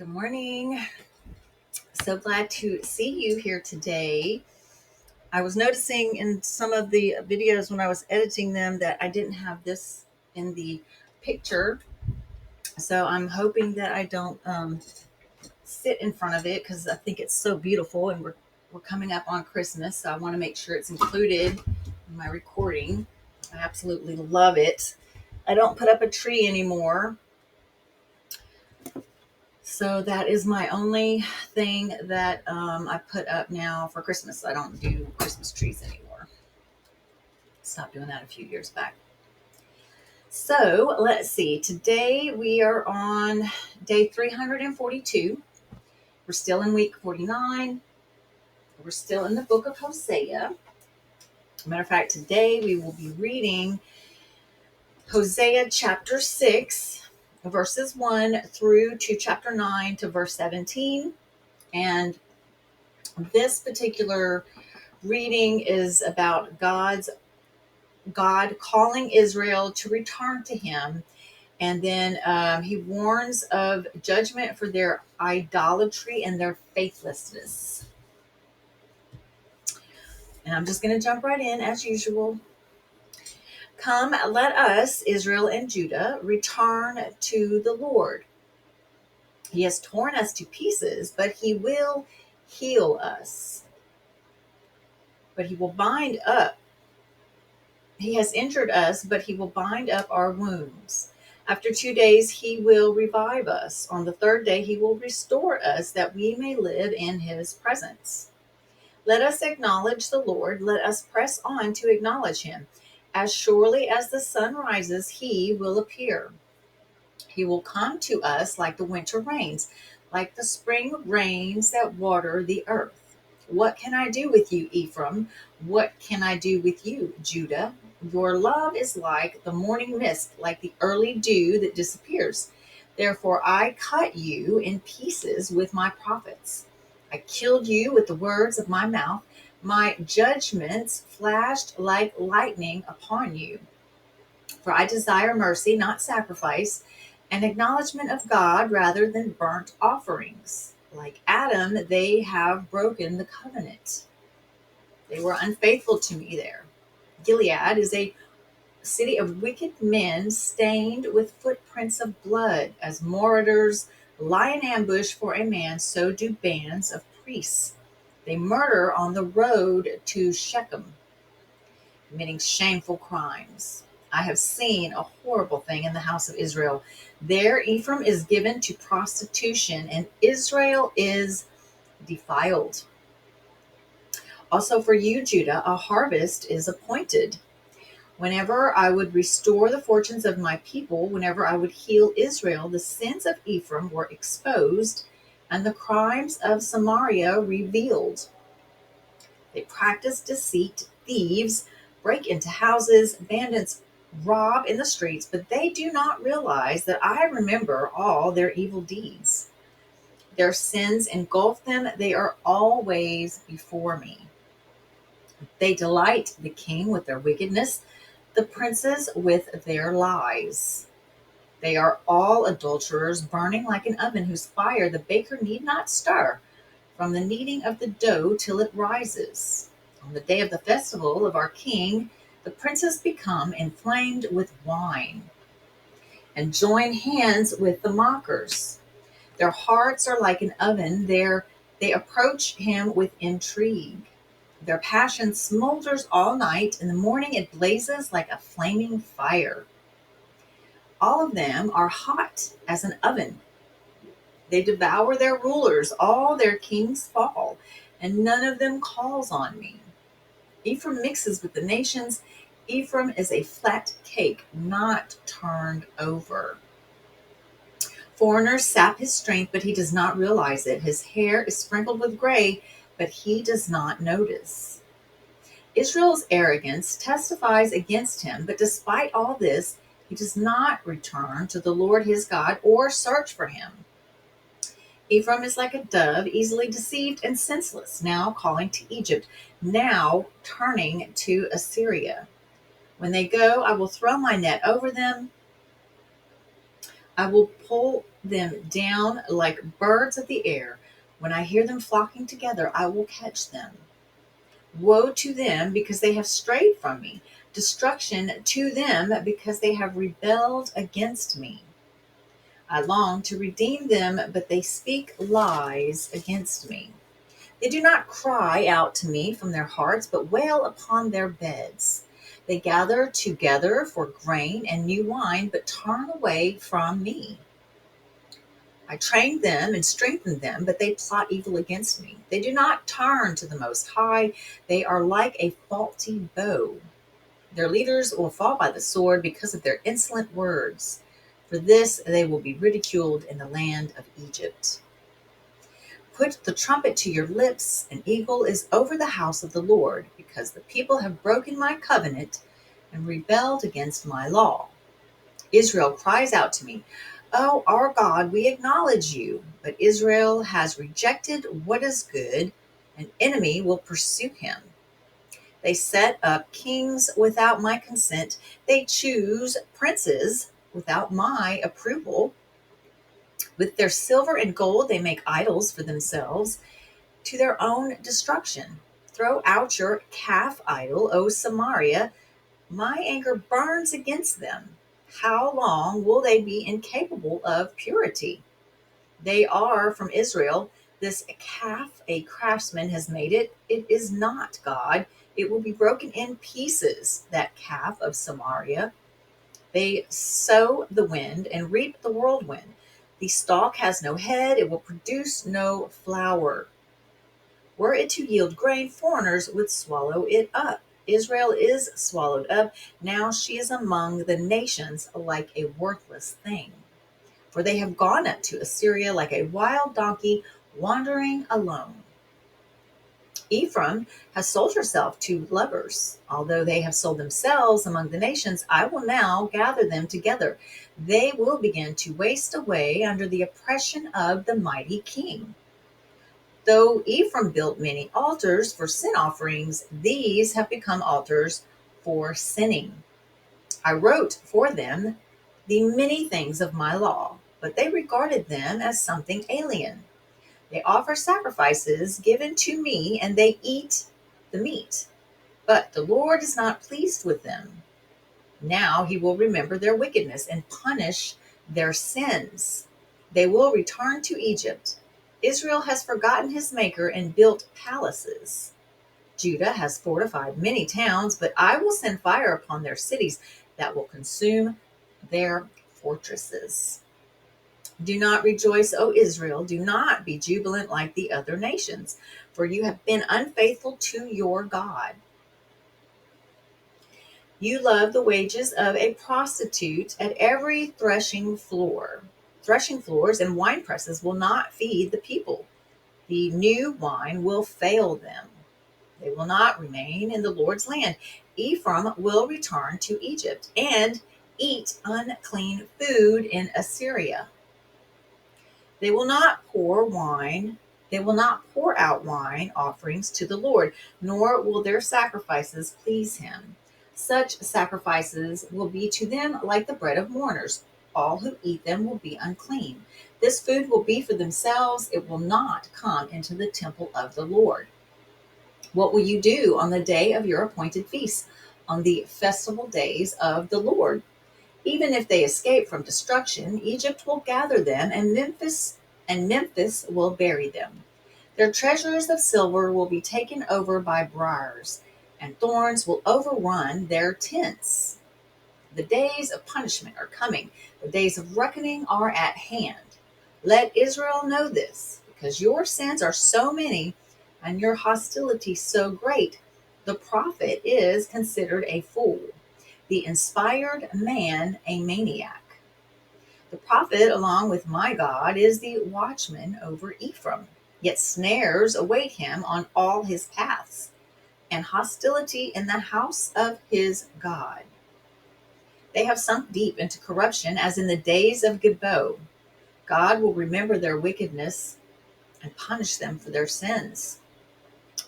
Good morning. So glad to see you here today. I was noticing in some of the videos when I was editing them that I didn't have this in the picture. So I'm hoping that I don't sit in front of it because I think it's so beautiful and we're coming up on Christmas. So I want to make sure it's included in my recording. I absolutely love it. I don't put up a tree anymore. So that is my only thing that I put up now for Christmas. I don't do Christmas trees anymore. Stopped doing that a few years back. So let's see. Today we are on day 342. We're still in week 49. We're still in the book of Hosea. Matter of fact, today we will be reading Hosea chapter 6, verses 1 through to chapter 9 to verse 17. And this particular reading is about God calling Israel to return to him. And then he warns of judgment for their idolatry and their faithlessness. And I'm just going to jump right in as usual. Come, let us, Israel and Judah, return to the Lord. He has torn us to pieces, but he will heal us. But he will bind up. He has injured us, but he will bind up our wounds. After 2 days, he will revive us. On the third day, he will restore us that we may live in his presence. Let us acknowledge the Lord. Let us press on to acknowledge him. As surely as the sun rises, he will appear. He will come to us like the winter rains, like the spring rains that water the earth. What can I do with you, Ephraim? What can I do with you, Judah? Your love is like the morning mist, like the early dew that disappears. Therefore, I cut you in pieces with my prophets. I killed you with the words of my mouth. My judgments flashed like lightning upon you. For I desire mercy, not sacrifice, an acknowledgement of God rather than burnt offerings. Like Adam, they have broken the covenant. They were unfaithful to me there. Gilead is a city of wicked men stained with footprints of blood. As marauders lie in ambush for a man, so do bands of priests. They murder on the road to Shechem, committing shameful crimes. I have seen a horrible thing in the house of Israel. There Ephraim is given to prostitution, and Israel is defiled. Also for you, Judah, a harvest is appointed. Whenever I would restore the fortunes of my people, whenever I would heal Israel, the sins of Ephraim were exposed, and the crimes of Samaria revealed. They practice deceit, thieves break into houses, bandits rob in the streets, but they do not realize that I remember all their evil deeds. Their sins engulf them, they are always before me. They delight the king with their wickedness, the princes with their lies. They are all adulterers, burning like an oven whose fire the baker need not stir, from the kneading of the dough till it rises. On the day of the festival of our king, the princes become inflamed with wine and join hands with the mockers. Their hearts are like an oven. They approach him with intrigue. Their passion smolders all night. In the morning, it blazes like a flaming fire. All of them are hot as an oven. They devour their rulers. All their kings fall, and none of them calls on me. Ephraim mixes with the nations. Ephraim is a flat cake, not turned over. Foreigners sap his strength, but he does not realize it. His hair is sprinkled with gray, but he does not notice. Israel's arrogance testifies against him, but despite all this, he does not return to the Lord his God or search for him. Ephraim is like a dove, easily deceived and senseless, now calling to Egypt, now turning to Assyria. When they go, I will throw my net over them. I will pull them down like birds of the air. When I hear them flocking together, I will catch them. Woe to them because they have strayed from me. Destruction to them because they have rebelled against me. I long to redeem them, but they speak lies against me. They do not cry out to me from their hearts, but wail upon their beds. They gather together for grain and new wine, but turn away from me. I trained them and strengthened them, but they plot evil against me. They do not turn to the Most High. They are like a faulty bow. Their leaders will fall by the sword because of their insolent words. For this they will be ridiculed in the land of Egypt. Put the trumpet to your lips. An eagle is over the house of the Lord, because the people have broken my covenant and rebelled against my law. Israel cries out to me, "Oh, our God, we acknowledge you." But Israel has rejected what is good. An enemy will pursue him. They set up kings without my consent. They choose princes without my approval. With their silver and gold, they make idols for themselves to their own destruction. Throw out your calf idol, O Samaria. My anger burns against them. How long will they be incapable of purity? They are from Israel. This calf a craftsman has made it. It is not God. It will be broken in pieces, that calf of Samaria. They sow the wind and reap the whirlwind. The stalk has no head. It will produce no flower. Were it to yield grain, foreigners would swallow it up. Israel is swallowed up. Now she is among the nations like a worthless thing. For they have gone up to Assyria like a wild donkey wandering alone. Ephraim has sold herself to lovers. Although they have sold themselves among the nations, I will now gather them together. They will begin to waste away under the oppression of the mighty king. Though Ephraim built many altars for sin offerings, these have become altars for sinning. I wrote for them the many things of my law, but they regarded them as something alien. They offer sacrifices given to me, and they eat the meat. But the Lord is not pleased with them. Now he will remember their wickedness and punish their sins. They will return to Egypt. Israel has forgotten his maker and built palaces. Judah has fortified many towns, but I will send fire upon their cities that will consume their fortresses. Do not rejoice, O Israel. Do not be jubilant like the other nations, for you have been unfaithful to your God. You love the wages of a prostitute at every threshing floor. Threshing floors and wine presses will not feed the people. The new wine will fail them. They will not remain in the Lord's land. Ephraim will return to Egypt and eat unclean food in Assyria. They will not pour wine. They will not pour out wine offerings to the Lord, nor will their sacrifices please him. Such sacrifices will be to them like the bread of mourners. All who eat them will be unclean. This food will be for themselves. It will not come into the temple of the Lord. What will you do on the day of your appointed feast, on the festival days of the Lord? Even if they escape from destruction, Egypt will gather them, and Memphis will bury them. Their treasures of silver will be taken over by briars, and thorns will overrun their tents. The days of punishment are coming. The days of reckoning are at hand. Let Israel know this, because your sins are so many and your hostility so great. The prophet is considered a fool, the inspired man a maniac. The prophet, along with my God, is the watchman over Ephraim. Yet snares await him on all his paths, and hostility in the house of his God. They have sunk deep into corruption as in the days of Gibbo. God will remember their wickedness and punish them for their sins.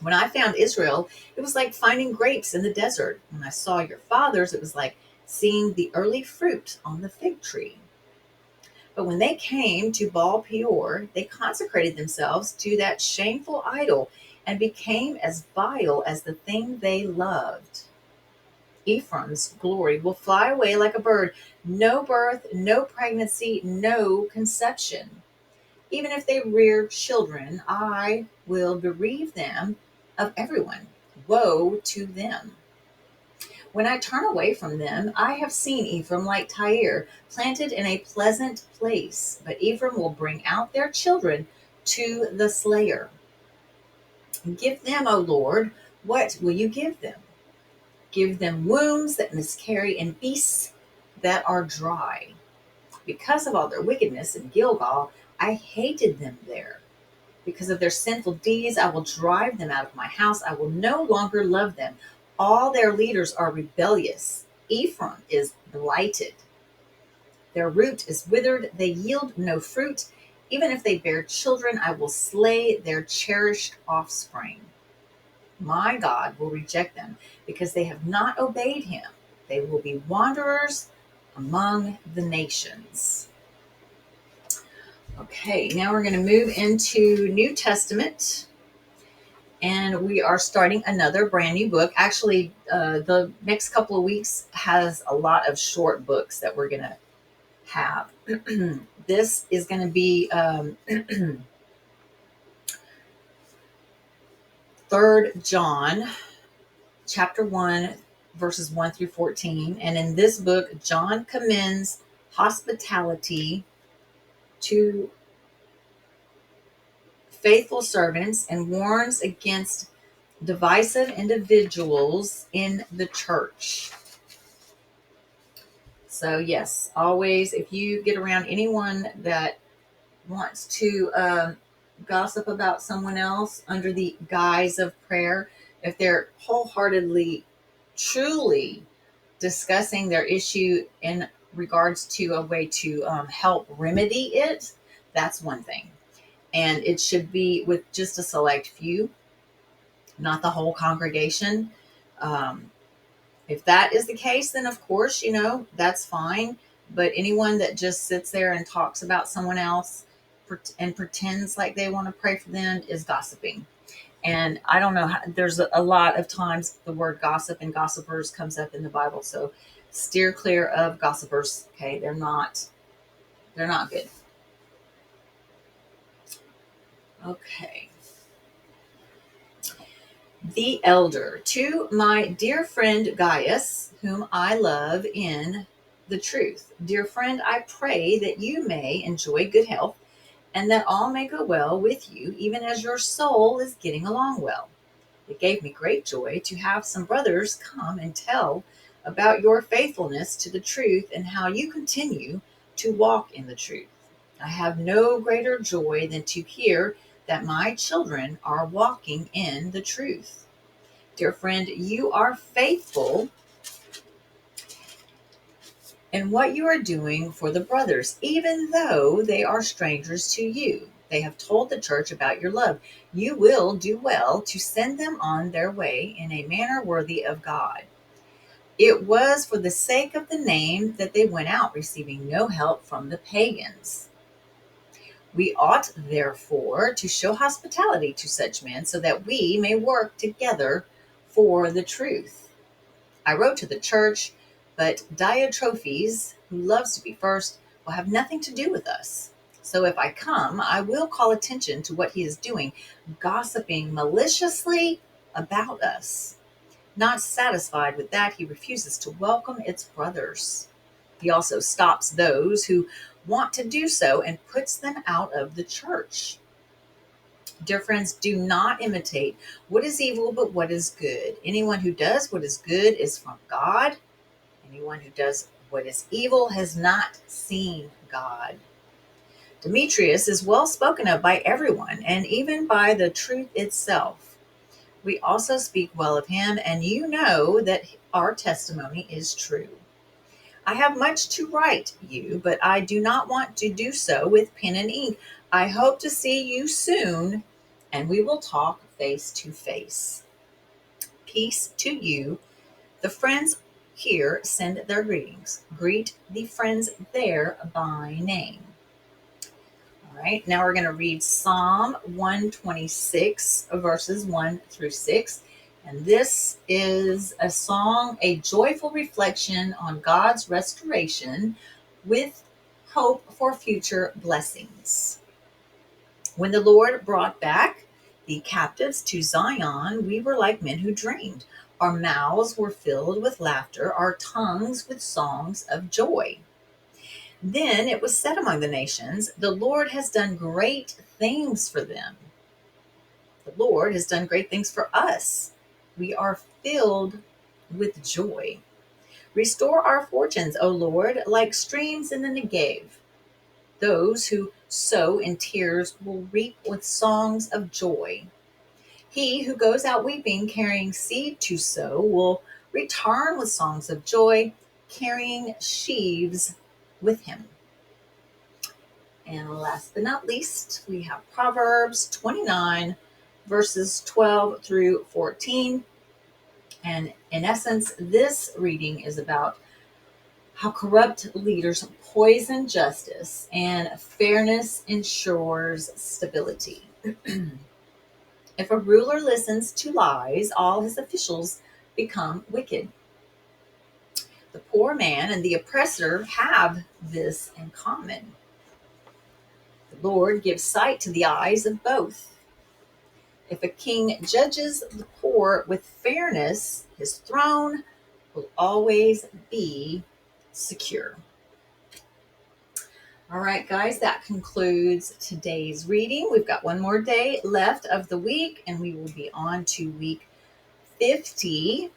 When I found Israel, it was like finding grapes in the desert. When I saw your fathers, it was like seeing the early fruit on the fig tree. But when they came to Baal Peor, they consecrated themselves to that shameful idol and became as vile as the thing they loved. Ephraim's glory will fly away like a bird. No birth, no pregnancy, no conception. Even if they rear children, I will bereave them of everyone. Woe to them. When I turn away from them, I have seen Ephraim like Tyre, planted in a pleasant place. But Ephraim will bring out their children to the slayer. Give them, O Lord, what will you give them? Give them wombs that miscarry and beasts that are dry. Because of all their wickedness in Gilgal, I hated them there. Because of their sinful deeds, I will drive them out of my house. I will no longer love them. All their leaders are rebellious. Ephraim is blighted. Their root is withered. They yield no fruit. Even if they bear children, I will slay their cherished offspring. My God will reject them because they have not obeyed him. They will be wanderers among the nations. Okay, now we're going to move into New Testament, and we are starting another brand new book. Actually, the next couple of weeks has a lot of short books that we're going to have. This is going to be 3rd John, chapter 1, verses 1 through 14. And in this book, John commends hospitality to faithful servants and warns against divisive individuals in the church. So, yes, always, if you get around anyone that wants to gossip about someone else under the guise of prayer, if they're wholeheartedly, truly discussing their issue in regards to a way to help remedy it, that's one thing. And it should be with just a select few, not the whole congregation. If that is the case, then of course, that's fine. But anyone that just sits there and talks about someone else and pretends like they want to pray for them is gossiping. And I don't know, there's a lot of times the word gossip and gossipers comes up in the Bible. So steer clear of gossipers. Okay. They're not good. Okay. The elder, to my dear friend Gaius, whom I love in the truth. Dear friend, I pray that you may enjoy good health and that all may go well with you, even as your soul is getting along well. It gave me great joy to have some brothers come and tell about your faithfulness to the truth and how you continue to walk in the truth. I have no greater joy than to hear that my children are walking in the truth. Dear friend, you are faithful in what you are doing for the brothers, even though they are strangers to you. They have told the church about your love. You will do well to send them on their way in a manner worthy of God. It was for the sake of the name that they went out, receiving no help from the pagans. We ought, therefore, to show hospitality to such men so that we may work together for the truth. I wrote to the church, but Diotrephes, who loves to be first, will have nothing to do with us. So if I come, I will call attention to what he is doing, gossiping maliciously about us. Not satisfied with that, he refuses to welcome its brothers. He also stops those who want to do so and puts them out of the church. Dear friends, do not imitate what is evil, but what is good. Anyone who does what is good is from God. Anyone who does what is evil has not seen God. Demetrius is well spoken of by everyone, and even by the truth itself. We also speak well of him, and you know that our testimony is true. I have much to write you, but I do not want to do so with pen and ink. I hope to see you soon, and we will talk face to face. Peace to you. The friends here send their greetings. Greet the friends there by name. All right, now we're going to read Psalm 126, verses 1 through 6. And this is a song, a joyful reflection on God's restoration with hope for future blessings. When the Lord brought back the captives to Zion, we were like men who dreamed. Our mouths were filled with laughter, our tongues with songs of joy. Then it was said among the nations, the Lord has done great things for them. The Lord has done great things for us. We are filled with joy. Restore our fortunes, O Lord, like streams in the Negev. Those who sow in tears will reap with songs of joy. He who goes out weeping, carrying seed to sow, will return with songs of joy, carrying sheaves with him. And last but not least, we have Proverbs 29, verses 12 through 14. And in essence, this reading is about how corrupt leaders poison justice and fairness ensures stability. If a ruler listens to lies, all his officials become wicked. The poor man and the oppressor have this in common. The Lord gives sight to the eyes of both. If a king judges the poor with fairness, his throne will always be secure. All right, guys, that concludes today's reading. We've got one more day left of the week, and we will be on to week 50.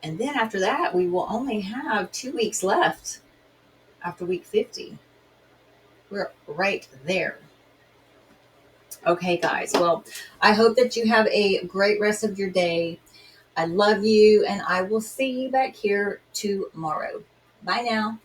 And then after that, we will only have 2 weeks left after week 50. We're right there. Okay, guys. Well, I hope that you have a great rest of your day. I love you, and I will see you back here tomorrow. Bye now.